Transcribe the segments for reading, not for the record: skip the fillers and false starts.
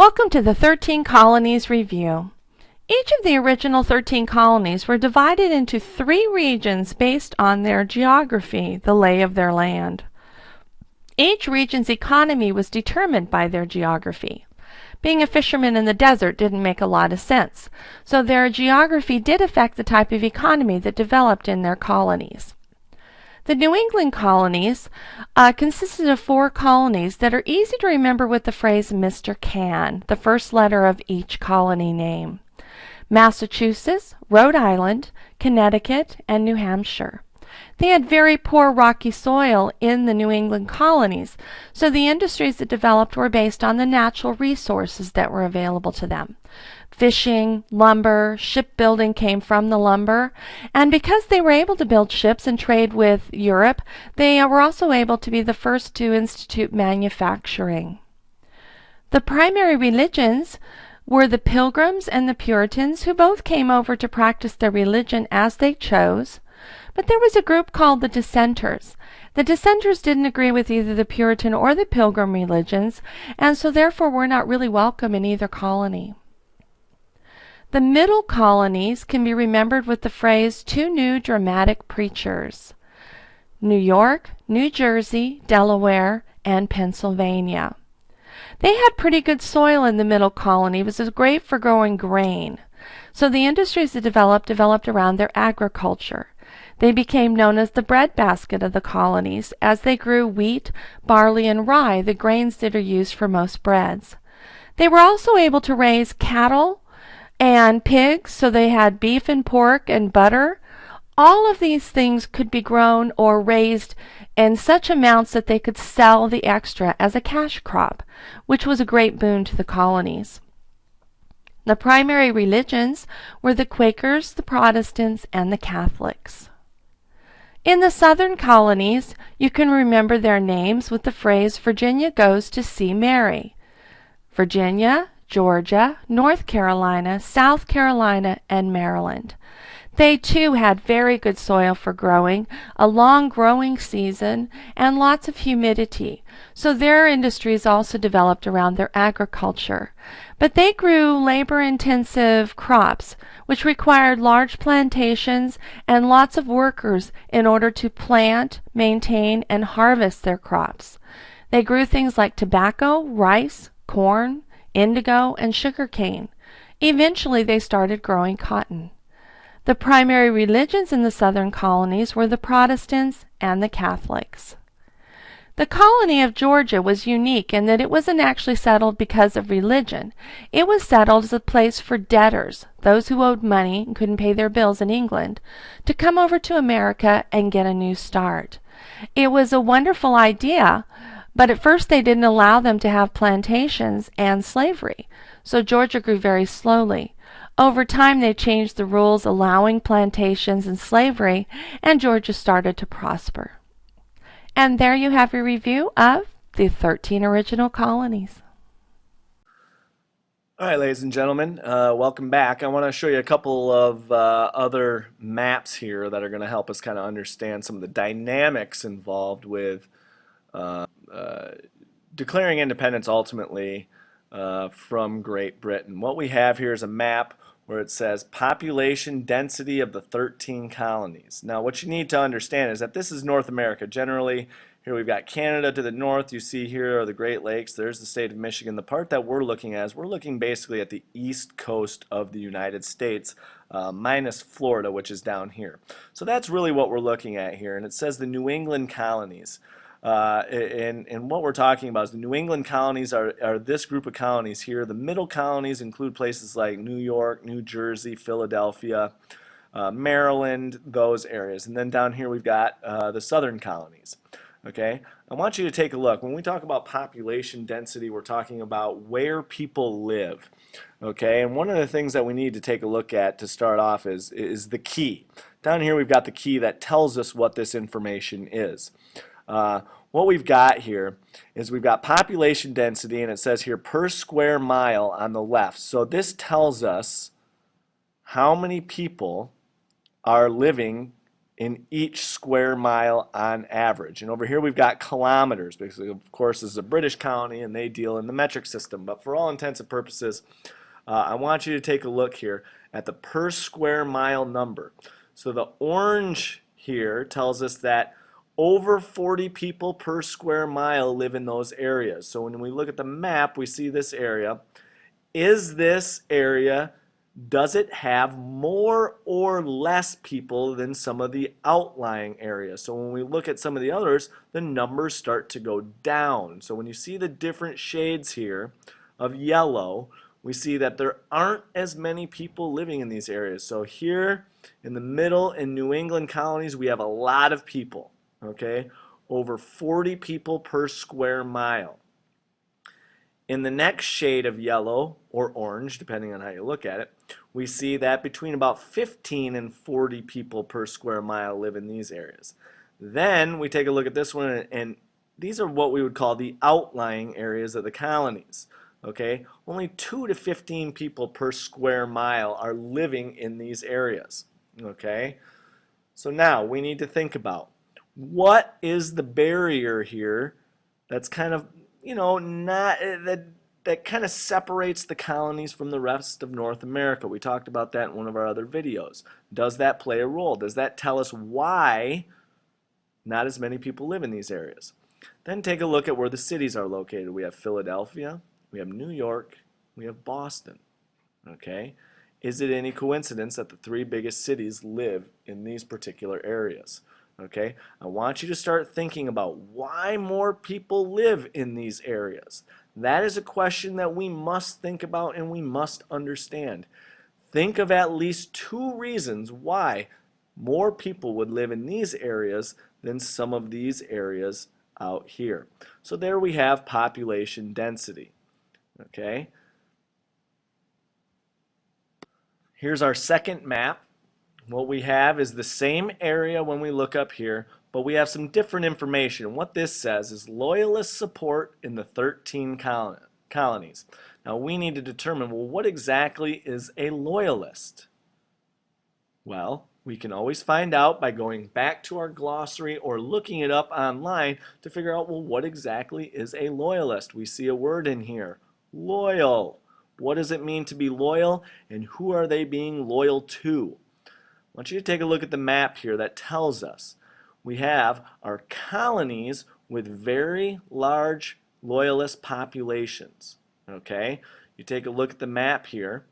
Welcome to the 13 Colonies Review. Each of the original 13 colonies were divided into 3 regions based on their geography, the lay of their land. Each region's economy was determined by their geography. Being a fisherman in the desert didn't make a lot of sense, so their geography did affect the type of economy that developed in their colonies. The New England colonies consisted of 4 colonies that are easy to remember with the phrase Mr. Can, the first letter of each colony name: Massachusetts, Rhode Island, Connecticut, and New Hampshire. They had very poor rocky soil in the New England colonies, so the industries that developed were based on the natural resources that were available to them. Fishing, lumber, shipbuilding came from the lumber, and because they were able to build ships and trade with Europe, they were also able to be the first to institute manufacturing. The primary religions were the Pilgrims and the Puritans, who both came over to practice their religion as they chose. But there was a group called the Dissenters. The Dissenters didn't agree with either the Puritan or the Pilgrim religions, and so therefore were not really welcome in either colony. The middle colonies can be remembered with the phrase 2 new dramatic preachers: New York, New Jersey, Delaware, and Pennsylvania. They had pretty good soil in the middle colony. It was great for growing grain. So the industries that developed around their agriculture. They became known as the breadbasket of the colonies, as they grew wheat, barley, and rye, the grains that are used for most breads. They were also able to raise cattle and pigs, so they had beef and pork and butter. All of these things could be grown or raised in such amounts that they could sell the extra as a cash crop, which was a great boon to the colonies. The primary religions were the Quakers, the Protestants, and the Catholics. In the southern colonies, you can remember their names with the phrase Virginia goes to see Mary. Virginia, Georgia, North Carolina, South Carolina, and Maryland. They too had very good soil for growing, a long growing season, and lots of humidity, so their industries also developed around their agriculture. But they grew labor-intensive crops, which required large plantations and lots of workers in order to plant, maintain, and harvest their crops. They grew things like tobacco, rice, corn, indigo, and sugarcane. Eventually they started growing cotton. The primary religions in the southern colonies were the Protestants and the Catholics. The colony of Georgia was unique in that it wasn't actually settled because of religion. It was settled as a place for debtors, those who owed money and couldn't pay their bills in England, to come over to America and get a new start. It was a wonderful idea, but at first they didn't allow them to have plantations and slavery, so Georgia grew very slowly. Over time they changed the rules allowing plantations and slavery, and Georgia started to prosper. And there you have your review of the 13 original colonies. All right, ladies and gentlemen, welcome back. I want to show you a couple of other maps here that are going to help us kind of understand some of the dynamics involved with declaring independence ultimately from Great Britain. What we have here is a map where it says population density of the 13 colonies. Now what you need to understand is that this is North America generally. Here we've got Canada to the north. You see here are the Great Lakes. There's the state of Michigan. The part that we're looking at is we're looking basically at the east coast of the United States, minus Florida, which is down here. So that's really what we're looking at here. And it says the New England colonies. And what we're talking about is the New England colonies are this group of colonies here. The middle colonies include places like New York, New Jersey, Philadelphia, Maryland, those areas. And then down here we've got the southern colonies. Okay, I want you to take a look. When we talk about population density, we're talking about where people live. Okay, and one of the things that we need to take a look at to start off is the key. Down here we've got the key that tells us what this information is. What we've got here is we've got population density, and it says here per square mile on the left. So this tells us how many people are living in each square mile on average. And over here we've got kilometers, because of course this is a British colony and they deal in the metric system. But for all intents and purposes, I want you to take a look here at the per square mile number. So the orange here tells us that over 40 people per square mile live in those areas. So when we look at the map, we see this area. Is this area, does it have more or less people than some of the outlying areas? So when we look at some of the others, the numbers start to go down. So when you see the different shades here of yellow, we see that there aren't as many people living in these areas. So here in the middle in New England colonies, we have a lot of people, okay? Over 40 people per square mile. In the next shade of yellow or orange, depending on how you look at it, we see that between about 15 and 40 people per square mile live in these areas. Then we take a look at this one, and these are what we would call the outlying areas of the colonies. Okay, only 2 to 15 people per square mile are living in these areas. Okay, so now we need to think about what is the barrier here that's kind of, you know, not that kind of separates the colonies from the rest of North America. We talked about that in one of our other videos. Does that play a role? Does that tell us why not as many people live in these areas? Then take a look at where the cities are located. We have Philadelphia, we have New York, we have Boston. Okay? Is it any coincidence that the 3 biggest cities live in these particular areas? Okay? I want you to start thinking about why more people live in these areas. That is a question that we must think about and we must understand. Think of at least 2 reasons why more people would live in these areas than some of these areas out here. So there we have population density. Okay? Here's our second map. What we have is the same area when we look up here, but we have some different information. What this says is loyalist support in the 13 colonies. Now we need to determine, well, what exactly is a loyalist? Well, we can always find out by going back to our glossary or looking it up online to figure out, well, what exactly is a loyalist? We see a word in here, loyal. What does it mean to be loyal, and who are they being loyal to? I want you to take a look at the map here that tells us. We have our colonies with very large loyalist populations. Okay? You take a look at the map here.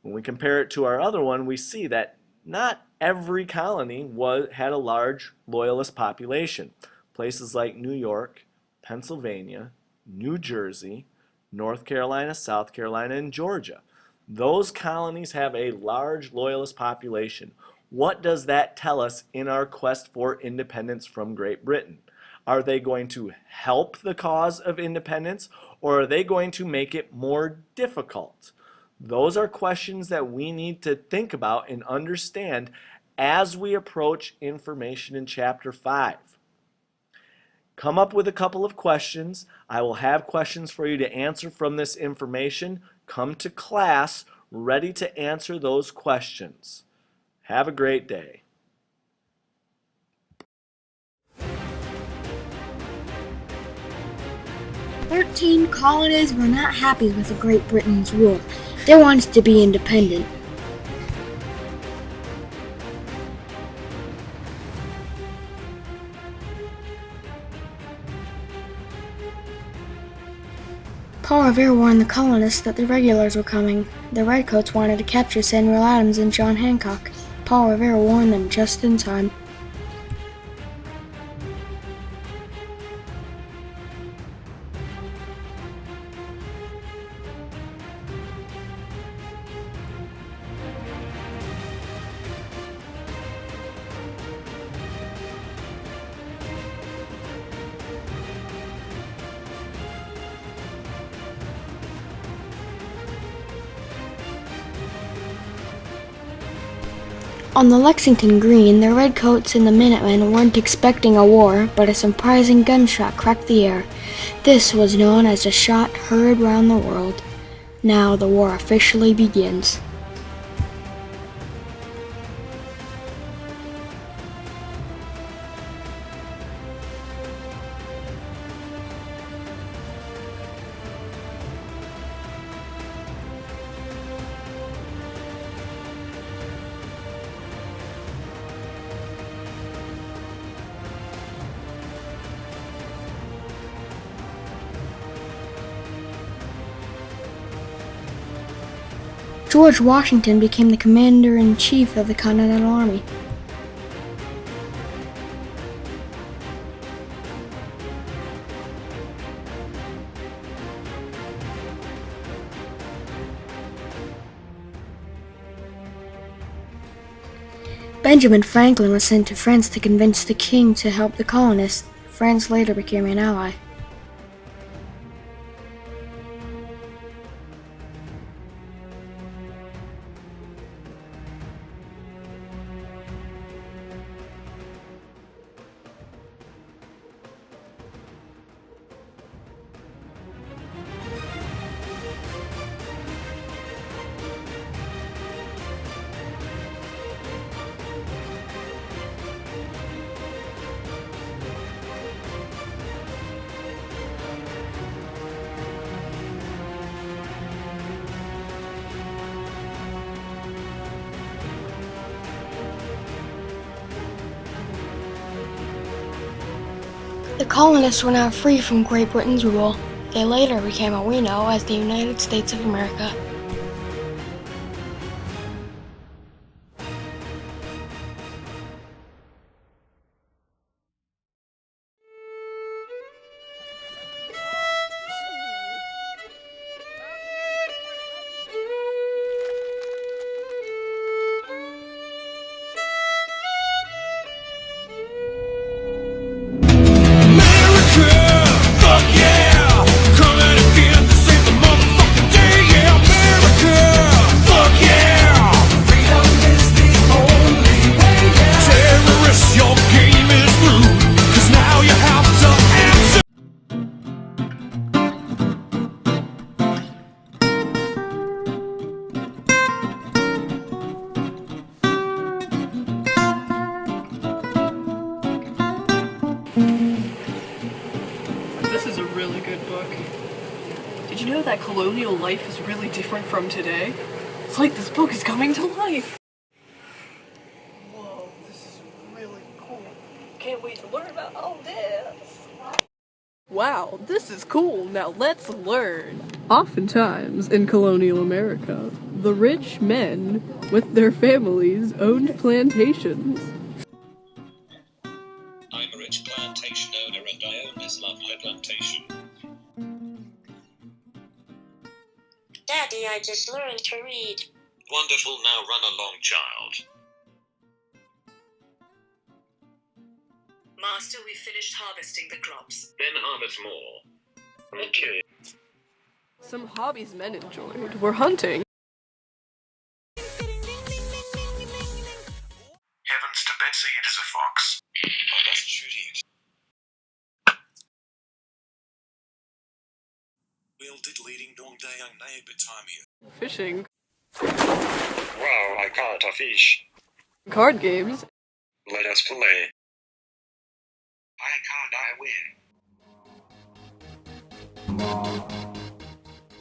When we compare it to our other one, we see that not every colony had a large loyalist population. Places like New York, Pennsylvania, New Jersey, North Carolina, South Carolina, and Georgia. Those colonies have a large loyalist population. What does that tell us in our quest for independence from Great Britain? Are they going to help the cause of independence, or are they going to make it more difficult? Those are questions that we need to think about and understand as we approach information in Chapter 5. Come up with a couple of questions. I will have questions for you to answer from this information. Come to class ready to answer those questions. Have a great day. 13 colonies were not happy with Great Britain's rule. They wanted to be independent. Paul Revere warned the colonists that the regulars were coming. The Redcoats wanted to capture Samuel Adams and John Hancock. Paul Revere warned them just in time. On the Lexington Green, the Redcoats and the Minutemen weren't expecting a war, but a surprising gunshot cracked the air. This was known as a shot heard round the world. Now the war officially begins. George Washington became the commander-in-chief of the Continental Army. Benjamin Franklin was sent to France to convince the king to help the colonists. France later became an ally. The colonists were now free from Great Britain's rule. They later became what we know as the United States of America. This is a really good book. Did you know that colonial life is really different from today? It's like this book is coming to life! Whoa, this is really cool. Can't wait to learn about all this! Wow, this is cool. Now let's learn. Oftentimes in colonial America, the rich men with their families owned plantations. I'm a rich plantation owner and I own this lovely plantation. Daddy, I just learned to read. Wonderful, now run along, child. Master, we finished harvesting the crops. Then harvest more. Okay. Some hobbies men enjoyed were hunting. Heavens to Betsy, it is a fox. I must shoot it. Will did leading dong day ang neighbor time here. Fishing. Wow, I caught a fish. Card games. Let us play. I can't, I win.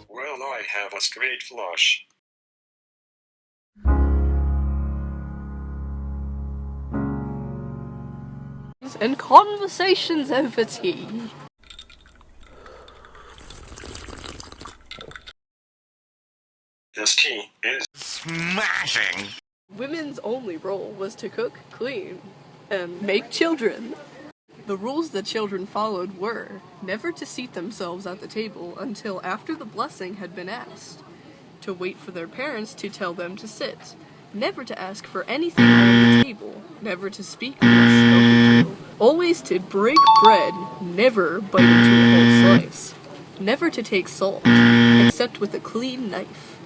Well, I have a straight flush. And conversations over tea. This tea is smashing. Women's only role was to cook, clean, and make children. The rules the children followed were never to seat themselves at the table until after the blessing had been asked, to wait for their parents to tell them to sit, never to ask for anything on the table, never to speak unless spoken to, always to break bread, never bite into a whole slice, never to take salt, except with a clean knife,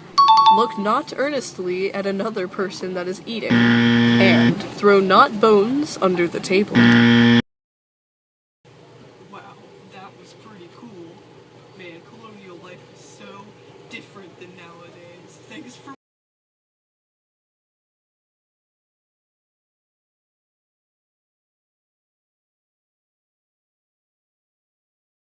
look not earnestly at another person that is eating, and throw not bones under the table. Wow, that was pretty cool. Man, colonial life is so different than nowadays. Thanks for